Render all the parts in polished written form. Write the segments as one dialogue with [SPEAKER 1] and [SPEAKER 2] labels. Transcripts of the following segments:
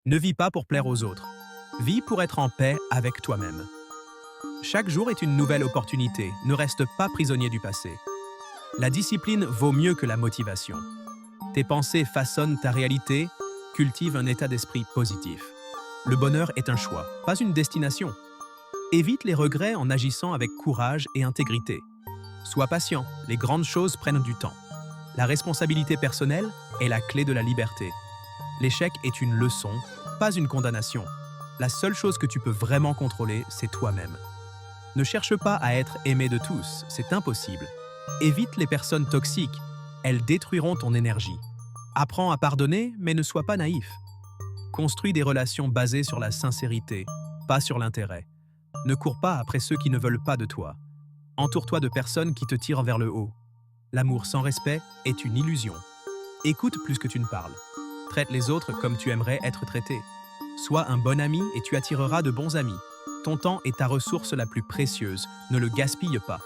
[SPEAKER 1] Ne vis pas pour plaire aux autres. Vis pour être en paix avec toi-même. Chaque jour est une nouvelle opportunité. Ne reste pas prisonnier du passé. La discipline vaut mieux que la motivation. Tes pensées façonnent ta réalité, cultive un état d'esprit positif. Le bonheur est un choix, pas une destination. Évite les regrets en agissant avec courage et intégrité. Sois patient, les grandes choses prennent du temps. La responsabilité personnelle est la clé de la liberté. L'échec est une leçon, pas une condamnation. La seule chose que tu peux vraiment contrôler, c'est toi-même. Ne cherche pas à être aimé de tous, c'est impossible. Évite les personnes toxiques, elles détruiront ton énergie. Apprends à pardonner, mais ne sois pas naïf. Construis des relations basées sur la sincérité, pas sur l'intérêt. Ne cours pas après ceux qui ne veulent pas de toi. Entoure-toi de personnes qui te tirent vers le haut. L'amour sans respect est une illusion. Écoute plus que tu ne parles. Traite les autres comme tu aimerais être traité. Sois un bon ami et tu attireras de bons amis. Ton temps est ta ressource la plus précieuse, ne le gaspille pas.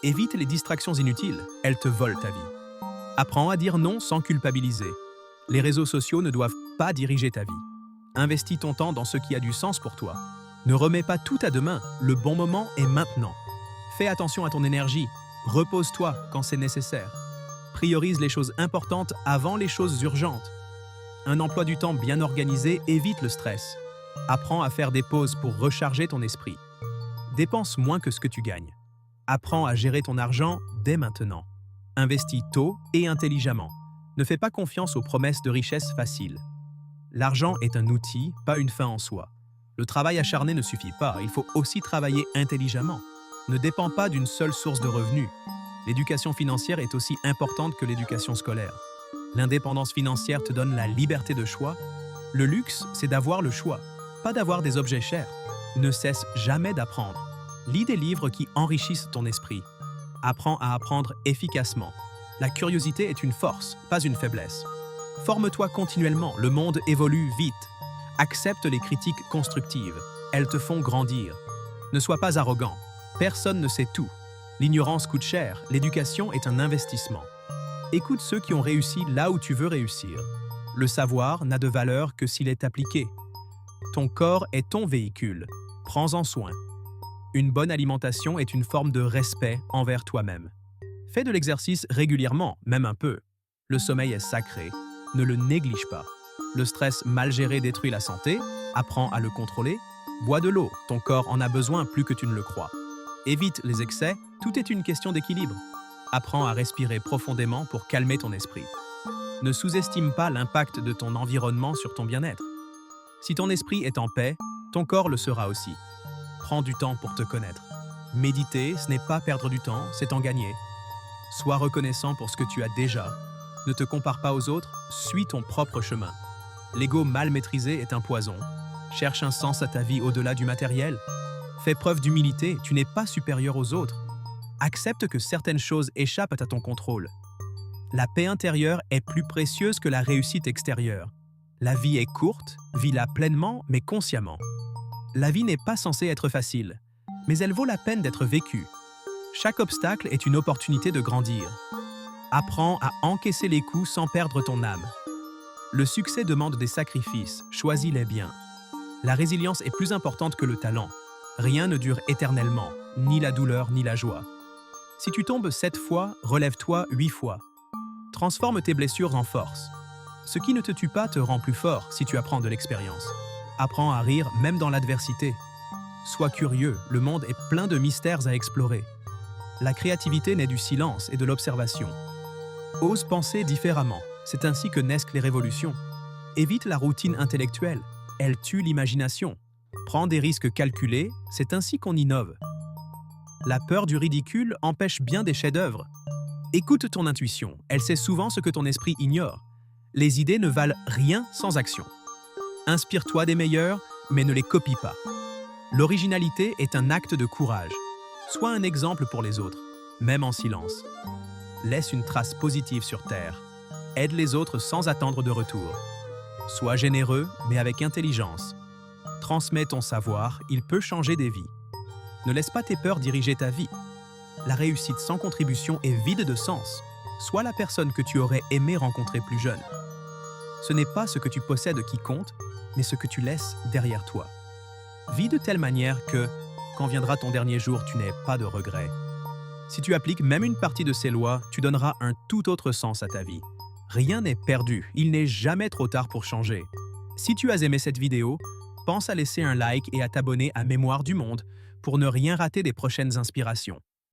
[SPEAKER 1] Évite les distractions inutiles, elles te volent ta vie. Apprends à dire non sans culpabiliser. Les réseaux sociaux ne doivent pas diriger ta vie. Investis ton temps dans ce qui a du sens pour toi. Ne remets pas tout à demain, le bon moment est maintenant. Fais attention à ton énergie, repose-toi quand c'est nécessaire. Priorise les choses importantes avant les choses urgentes. Un emploi du temps bien organisé évite le stress. Apprends à faire des pauses pour recharger ton esprit. Dépense moins que ce que tu gagnes. Apprends à gérer ton argent dès maintenant. Investis tôt et intelligemment. Ne fais pas confiance aux promesses de richesse faciles. L'argent est un outil, pas une fin en soi. Le travail acharné ne suffit pas, il faut aussi travailler intelligemment. Ne dépends pas d'une seule source de revenus. L'éducation financière est aussi importante que l'éducation scolaire. L'indépendance financière te donne la liberté de choix. Le luxe, c'est d'avoir le choix, pas d'avoir des objets chers. Ne cesse jamais d'apprendre. Lis des livres qui enrichissent ton esprit. Apprends à apprendre efficacement. La curiosité est une force, pas une faiblesse. Forme-toi continuellement, le monde évolue vite. Accepte les critiques constructives, elles te font grandir. Ne sois pas arrogant, personne ne sait tout. L'ignorance coûte cher, l'éducation est un investissement. Écoute ceux qui ont réussi là où tu veux réussir. Le savoir n'a de valeur que s'il est appliqué. Ton corps est ton véhicule, prends-en soin. Une bonne alimentation est une forme de respect envers toi-même. Fais de l'exercice régulièrement, même un peu. Le sommeil est sacré, ne le néglige pas. Le stress mal géré détruit la santé, apprends à le contrôler. Bois de l'eau, ton corps en a besoin plus que tu ne le crois. Évite les excès, tout est une question d'équilibre. Apprends à respirer profondément pour calmer ton esprit. Ne sous-estime pas l'impact de ton environnement sur ton bien-être. Si ton esprit est en paix, ton corps le sera aussi. Prends du temps pour te connaître. Méditer, ce n'est pas perdre du temps, c'est en gagner. Sois reconnaissant pour ce que tu as déjà. Ne te compare pas aux autres, suis ton propre chemin. L'ego mal maîtrisé est un poison. Cherche un sens à ta vie au-delà du matériel. Fais preuve d'humilité, tu n'es pas supérieur aux autres. Accepte que certaines choses échappent à ton contrôle. La paix intérieure est plus précieuse que la réussite extérieure. La vie est courte, vis-la pleinement mais consciemment. La vie n'est pas censée être facile, mais elle vaut la peine d'être vécue. Chaque obstacle est une opportunité de grandir. Apprends à encaisser les coups sans perdre ton âme. Le succès demande des sacrifices, choisis-les bien. La résilience est plus importante que le talent. Rien ne dure éternellement, ni la douleur ni la joie. Si tu tombes 7 fois, relève-toi 8 fois. Transforme tes blessures en force. Ce qui ne te tue pas te rend plus fort si tu apprends de l'expérience. Apprends à rire même dans l'adversité. Sois curieux, le monde est plein de mystères à explorer. La créativité naît du silence et de l'observation. Ose penser différemment, c'est ainsi que naissent les révolutions. Évite la routine intellectuelle, elle tue l'imagination. Prends des risques calculés, c'est ainsi qu'on innove. La peur du ridicule empêche bien des chefs-d'œuvre. Écoute ton intuition, elle sait souvent ce que ton esprit ignore. Les idées ne valent rien sans action. Inspire-toi des meilleurs, mais ne les copie pas. L'originalité est un acte de courage. Sois un exemple pour les autres, même en silence. Laisse une trace positive sur Terre. Aide les autres sans attendre de retour. Sois généreux, mais avec intelligence. Transmets ton savoir, il peut changer des vies. Ne laisse pas tes peurs diriger ta vie. La réussite sans contribution est vide de sens. Sois la personne que tu aurais aimé rencontrer plus jeune. Ce n'est pas ce que tu possèdes qui compte, mais ce que tu laisses derrière toi. Vis de telle manière que, quand viendra ton dernier jour, tu n'aies pas de regrets. Si tu appliques même une partie de ces lois, tu donneras un tout autre sens à ta vie. Rien n'est perdu, il n'est jamais trop tard pour changer. Si tu as aimé cette vidéo, pense à laisser un like et à t'abonner à Mémoire du Monde pour ne rien rater des prochaines inspirations.